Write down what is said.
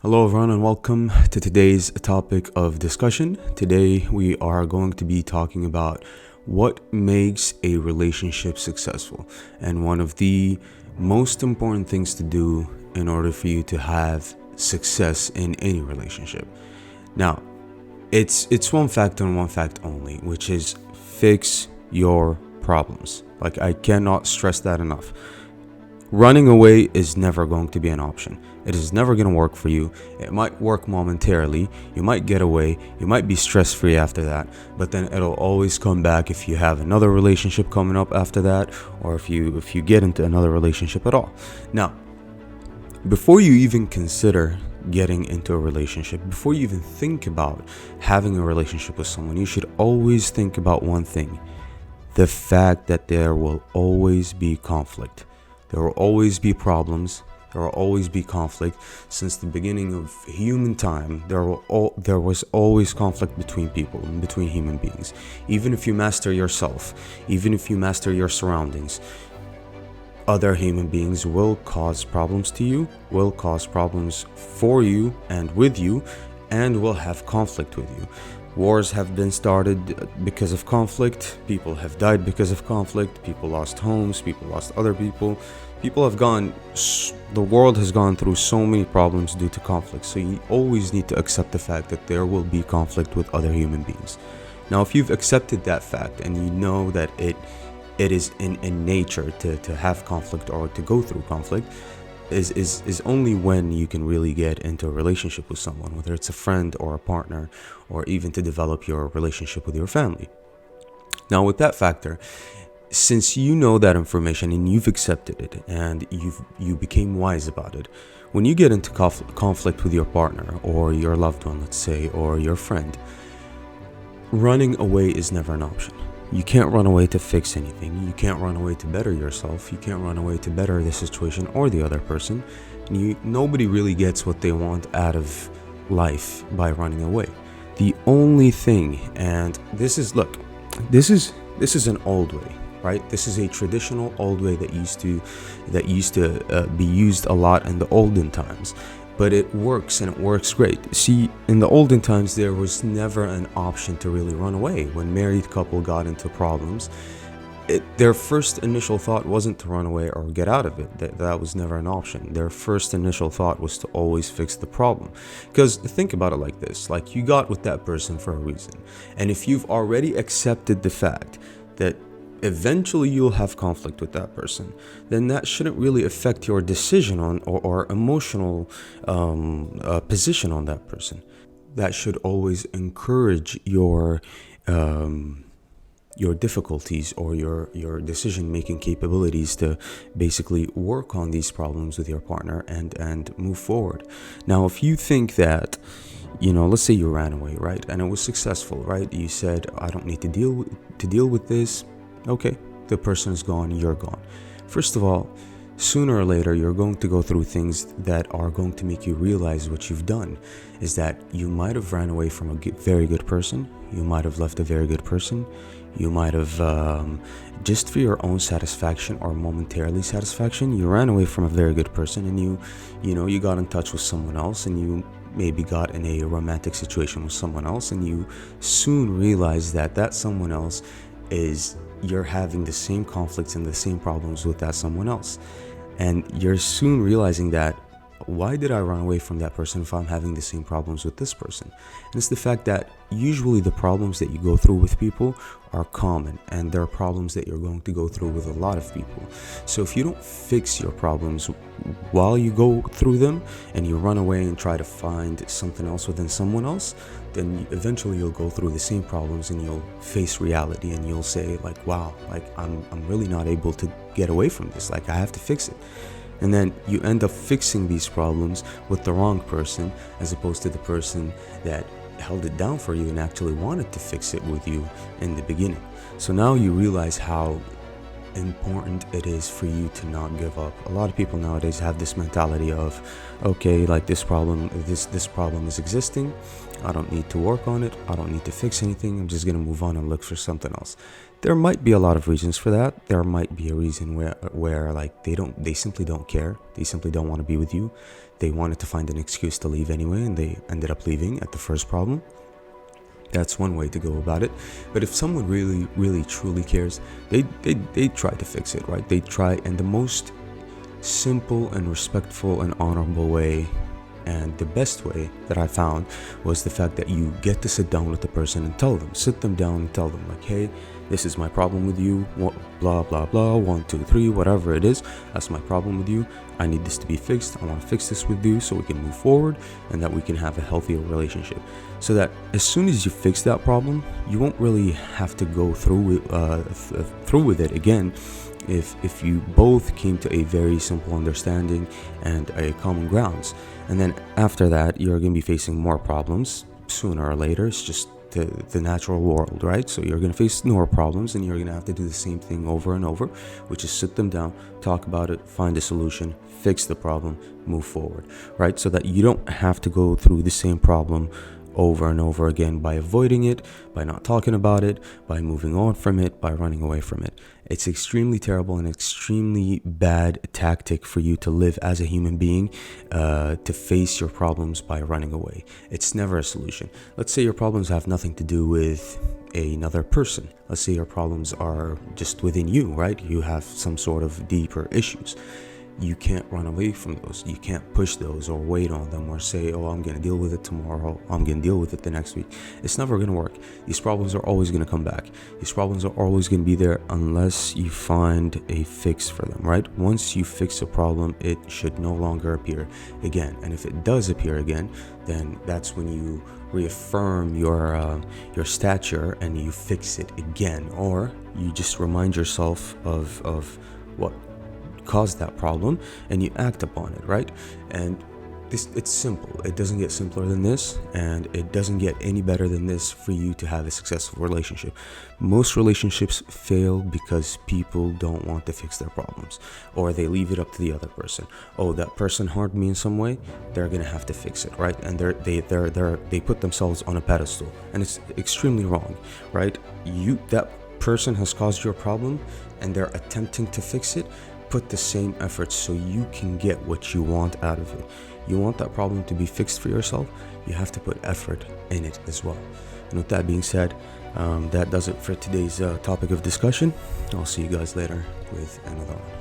Hello, everyone, and welcome to today's topic of discussion. Today, we are going to be talking about what makes a relationship successful, and one of the most important things to do in order for you to have success in any relationship. Now, it's one fact and one fact only, which is fix your problems. Like, I cannot stress that enough. Running away is never going to be an option. It is never going to work for you. It might work momentarily. You might get away. You might be stress free after that, but then it'll always come back if you have another relationship coming up after that, or if you get into another relationship at all. Now, before you even consider getting into a relationship, before you even think about having a relationship with someone, you should always think about one thing: the fact that there will always be conflict. There will always be problems. There will always be conflict. Since the beginning of human time, there was always conflict between people and between human beings. Even if you master yourself, even if you master your surroundings, other human beings will cause problems to you, will cause problems for you and with you, and will have conflict with you. Wars have been started because of conflict. People have died because of conflict. People lost homes. People lost other people. The world has gone through so many problems due to conflict. So you always need to accept the fact that there will be conflict with other human beings. Now, if you've accepted that fact and you know that it is in nature to have conflict or to go through conflict, is only when you can really get into a relationship with someone, whether it's a friend or a partner, or even to develop your relationship with your family. Now, with that factor, since you know that information and you've accepted it and you became wise about it, when you get into conflict with your partner or your loved one, let's say, or your friend, running away is never an option. You can't run away to fix anything. You can't run away to better yourself. You can't run away to better the situation or the other person. Nobody really gets what they want out of life by running away. The only thing, and this is an old way, right? This is a traditional old way that used to be used a lot in the olden times. But it works, and it works great. See, in the olden times, there was never an option to really run away. When married couple got into problems, their first initial thought wasn't to run away or get out of it. That was never an option. Their first initial thought was to always fix the problem. Because think about it like this: like, you got with that person for a reason. And if you've already accepted the fact that eventually you'll have conflict with that person, then that shouldn't really affect your decision on or emotional position on that person. That should always encourage your difficulties or your decision making capabilities to basically work on these problems with your partner and move forward. Now, if you think that, let's say you ran away, right, and it was successful, right? You said, I don't need to deal with this. Okay, the person is gone, you're gone. First of all, sooner or later, you're going to go through things that are going to make you realize what you've done is that you might have ran away from a very good person. You might have left a very good person. You might have, just for your own satisfaction or momentarily satisfaction, you ran away from a very good person, and you got in touch with someone else, and you maybe got in a romantic situation with someone else, and you soon realize that someone else you're having the same conflicts and the same problems with that someone else. And you're soon realizing that, why did I run away from that person if I'm having the same problems with this person? And it's the fact that usually the problems that you go through with people are common, and there are problems that you're going to go through with a lot of people. So if you don't fix your problems while you go through them, and you run away and try to find something else within someone else, then eventually you'll go through the same problems, and you'll face reality, and you'll say, like, wow, like I'm really not able to get away from this. Like, I have to fix it. And then you end up fixing these problems with the wrong person, as opposed to the person that held it down for you and actually wanted to fix it with you in the beginning. So now you realize how important it is for you to not give up. A lot of people nowadays have this mentality of, okay, like this problem is existing. I don't need to work on it. I don't need to fix anything. I'm just going to move on and look for something else. There might be a lot of reasons for that. There might be a reason where like they simply don't care. They simply don't want to be with you. They wanted to find an excuse to leave anyway, and they ended up leaving at the first problem. That's one way to go about it. But if someone really, really, truly cares, they try to fix it, right? They try, and the most simple and respectful and honorable way, and the best way that I found, was the fact that you get to sit down with the person and sit them down and tell them, like, hey, this is my problem with you, blah, blah, blah, 1, 2, 3, whatever it is, that's my problem with you. I need this to be fixed. I want to fix this with you so we can move forward and that we can have a healthier relationship. So that as soon as you fix that problem, you won't really have to go through with it again. If you both came to a very simple understanding and a common grounds. And then after that, you're going to be facing more problems sooner or later. It's just the natural world, right? So you're going to face more problems, and you're going to have to do the same thing over and over, which is sit them down, talk about it, find a solution, fix the problem, move forward, right? So that you don't have to go through the same problem over and over again by avoiding it, by not talking about it, by moving on from it, by running away from it. It's extremely terrible and extremely bad tactic for you to live as a human being, to face your problems by running away. It's never a solution. Let's say your problems have nothing to do with another person. Let's say your problems are just within you, right? You have some sort of deeper issues. You can't run away from those. You can't push those or wait on them or say, oh, I'm going to deal with it tomorrow. I'm going to deal with it the next week. It's never going to work. These problems are always going to come back. These problems are always going to be there unless you find a fix for them, right? Once you fix a problem, it should no longer appear again. And if it does appear again, then that's when you reaffirm your stature and you fix it again. Or you just remind yourself of what caused that problem and you act upon it, right? And it's simple. It doesn't get simpler than this, and it doesn't get any better than this for you to have a successful relationship. Most relationships fail because people don't want to fix their problems, or they leave it up to the other person. Oh, that person harmed me in some way, they're gonna have to fix it, right? And they put themselves on a pedestal, and it's extremely wrong, right? That person has caused your problem and they're attempting to fix it. Put the same effort so you can get what you want out of it. You want that problem to be fixed for yourself, you have to put effort in it as well. And with that being said, that does it for today's topic of discussion. I'll see you guys later with another one.